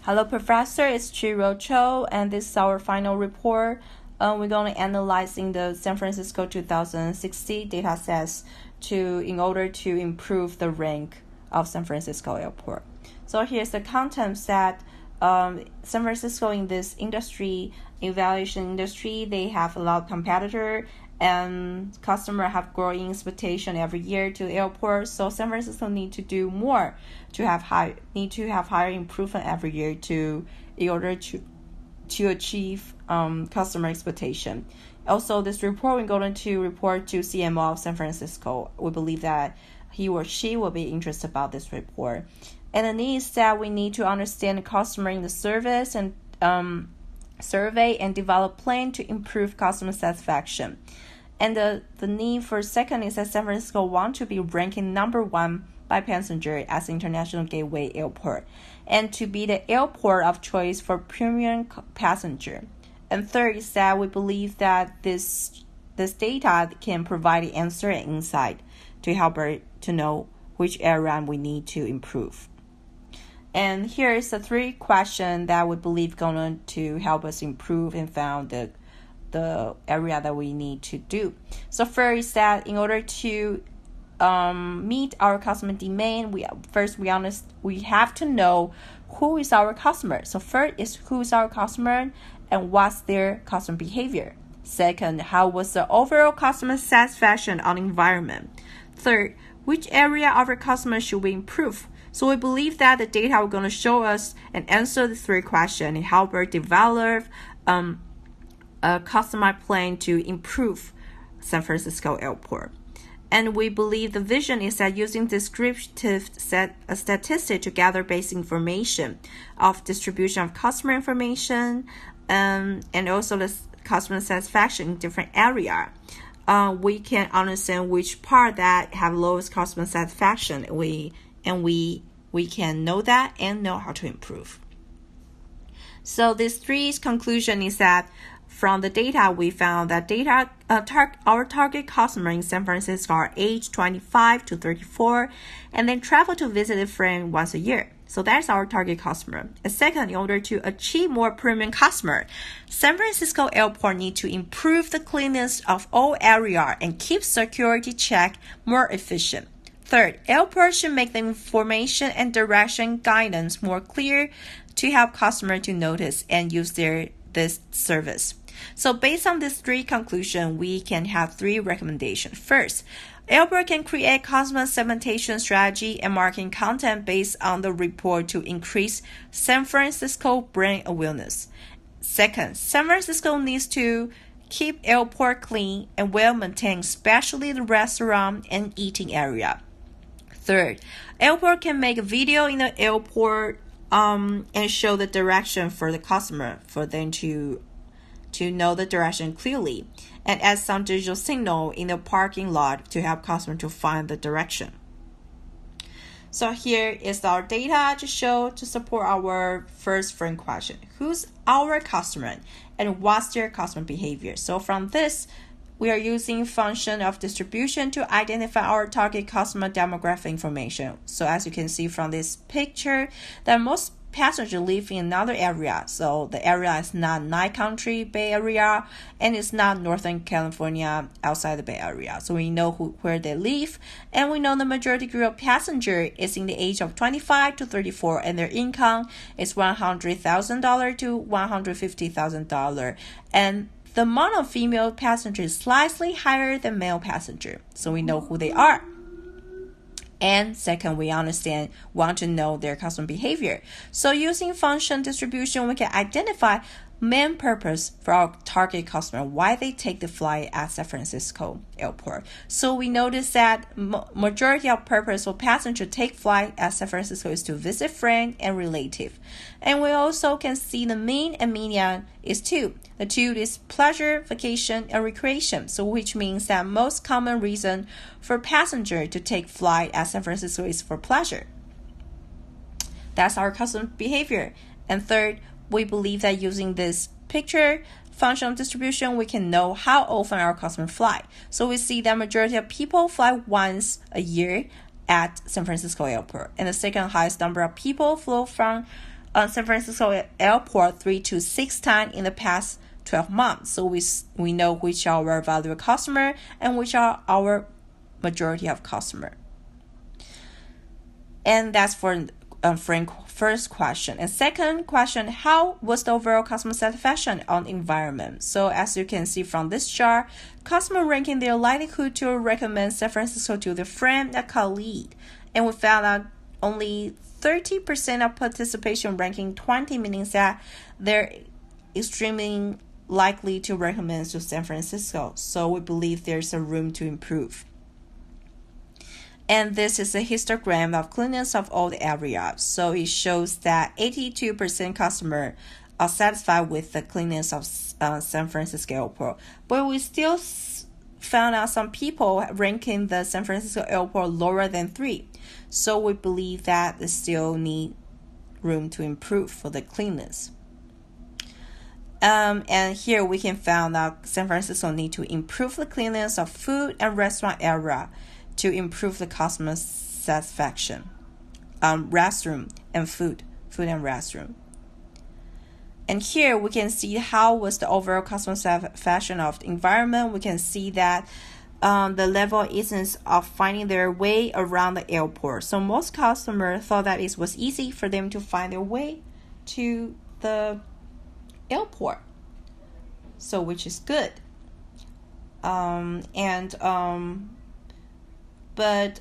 Hello, Professor. It's Chih-Jou Chou, and this is our final report. We're going to analyzing the San Francisco 2060 data sets in order to improve the rank of San Francisco Airport. So here's the content that San Francisco in this evaluation industry, they have a lot of competitor and customers have growing expectation every year to the airport. So San Francisco need to do more to have higher improvement every year in order to achieve customer expectation. Also, this report we're going to report to CMO of San Francisco. We believe that he or she will be interested about this report. And the need is that we need to understand the customer in the service and survey and develop plan to improve customer satisfaction. And the need for second is that San Francisco want to be ranking number 1 by passenger as international gateway airport, and to be the airport of choice for premium passenger. And third is that we believe that this data can provide the answer and insight to help us to know which area we need to improve. And here is the 3 questions that we believe going to help us improve and found the area that we need to do. So first is that in order to meet our customer demand, we have to know who is our customer. So first is who is our customer and what's their customer behavior. Second, how was the overall customer satisfaction on the environment. Third, which area of our customer should we improve? So we believe that the data are going to show us and answer the 3 questions and help us develop a customer plan to improve San Francisco Airport. And we believe the vision is that using descriptive statistics to gather basic information of distribution of customer information and also the customer satisfaction in different areas. We can understand which part that have lowest customer satisfaction. We can know that and know how to improve. So this 3 conclusion is that from the data, we found that our target customer in San Francisco are age 25 to 34, and then travel to visit a friend once a year. So that's our target customer. And second, in order to achieve more premium customer, San Francisco Airport need to improve the cleanliness of all area and keep security check more efficient. Third, airports should make the information and direction guidance more clear to help customers to notice and use this service. So based on these 3 conclusions, we can have 3 recommendations. First, airport can create customer segmentation strategy and marketing content based on the report to increase San Francisco brand awareness. Second, San Francisco needs to keep airport clean and well maintained, especially the restaurant and eating area. Third, airport can make a video in the airport and show the direction for the customer for them to know the direction clearly, and add some digital signal in the parking lot to help customers to find the direction. So here is our data to support our first friend question. Who's our customer and what's their customer behavior? So from this, we are using function of distribution to identify our target customer demographic information. So as you can see from this picture, that most passengers live in another area. So the area is not Nine Country Bay Area, and it's not Northern California outside the Bay Area. So we know where they live, and we know the majority group of passengers is in the age of 25 to 34, and their income is $100,000 to $150,000. And the amount of female passengers is slightly higher than male passenger. So we know who they are. And second, we want to know their customer behavior. So using function distribution, we can identify main purpose for our target customer, why they take the flight at San Francisco Airport. So we notice that majority of purpose for passenger take flight at San Francisco is to visit friend and relative. And we also can see the main and median is 2. The 2 is pleasure, vacation, and recreation. So which means that most common reason for passenger to take flight at San Francisco is for pleasure. That's our customer behavior. And third, we believe that using this picture function distribution, we can know how often our customers fly. So we see that majority of people fly once a year at San Francisco Airport, and the second highest number of people flew from San Francisco Airport 3 to 6 times in the past 12 months. So we know which are our valuable customer and which are our majority of customer. And that's for Frank first question. And second question, how was the overall customer satisfaction on environment? So as you can see from this chart, customer ranking their likelihood to recommend San Francisco to their friend and colleague. And we found out only 30% of participation ranking 20, meaning that they're extremely likely to recommend to San Francisco. So we believe there's a room to improve. And this is a histogram of cleanliness of all the areas. So it shows that 82% customers are satisfied with the cleanliness of San Francisco Airport. But we still found out some people ranking the San Francisco Airport lower than 3. So we believe that they still need room to improve for the cleanliness. And here we can find that San Francisco need to improve the cleanliness of food and restaurant area to improve the customer satisfaction. Restroom and food and restroom. And here we can see how was the overall customer satisfaction of the environment. We can see that the level of easiness of finding their way around the airport. So most customers thought that it was easy for them to find their way to the airport. So which is good. But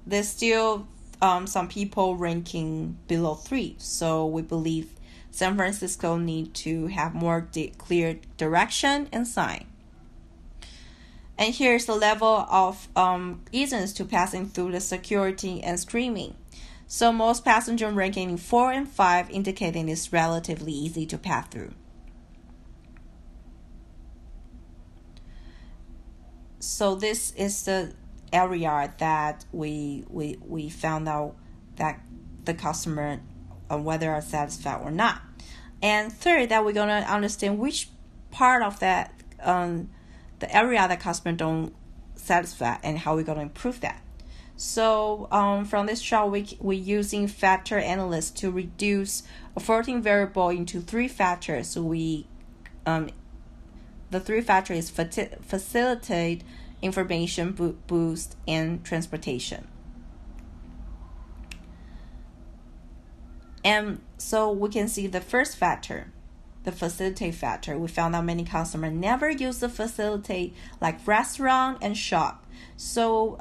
there's still some people ranking below 3. So we believe San Francisco need to have more clear direction and sign. And here's the level of easiness to passing through the security and screening. So most passenger ranking 4 and 5 indicating it's relatively easy to pass through. So this is the area that we found out that the customer whether are satisfied or not. And third, that we're gonna understand which part of that the area that customer don't satisfy and how we're gonna improve that. So from this chart, we're using factor analysis to reduce a 14 variable into 3 factors. So the 3 factors facilitate information boost and transportation. And so we can see the first factor, the facilitate factor. We found out many customers never use the facilitate like restaurant and shop. So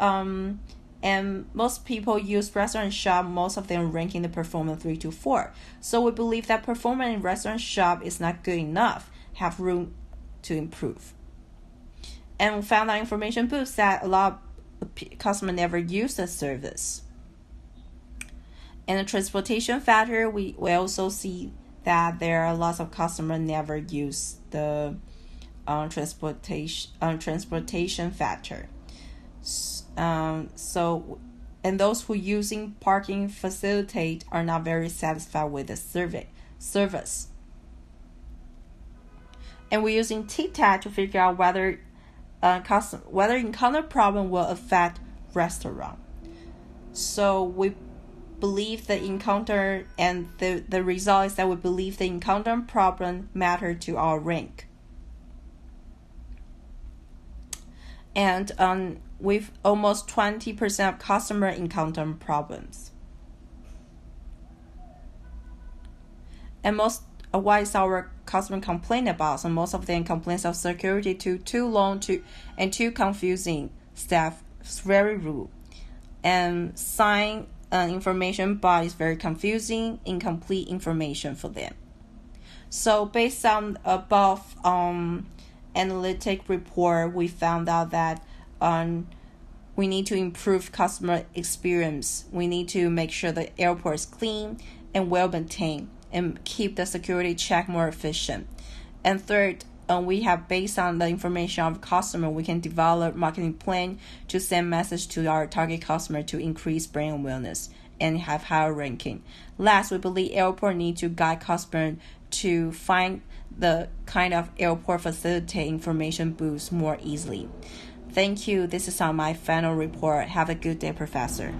and most people use restaurant and shop, most of them ranking the performance 3 to 4. So we believe that performance in restaurant and shop is not good enough, have room to improve. And we found out information boost that a lot of customers never use the service. And the transportation factor, we also see that there are lots of customers never use the transportation factor. So, and those who using parking facilitate are not very satisfied with the service. And we're using Tic-Tac to figure out whether encounter problem will affect restaurant. So we believe the encounter, and the result is that we believe the encounter problem matter to our rank. And with almost 20% of customer encounter problems. And what is our customer complaint about? So most of them complaints of security too long and too confusing. Staff is very rude. And sign information but is very confusing, incomplete information for them. So based on above analytic report, we found out that we need to improve customer experience. We need to make sure the airport is clean and well maintained and keep the security check more efficient. And third, we have based on the information of customer, we can develop marketing plan to send message to our target customer to increase brand awareness and have higher ranking. Last, we believe airport need to guide customer to find the kind of airport facilitate information boost more easily. Thank you. This is on my final report. Have a good day, Professor.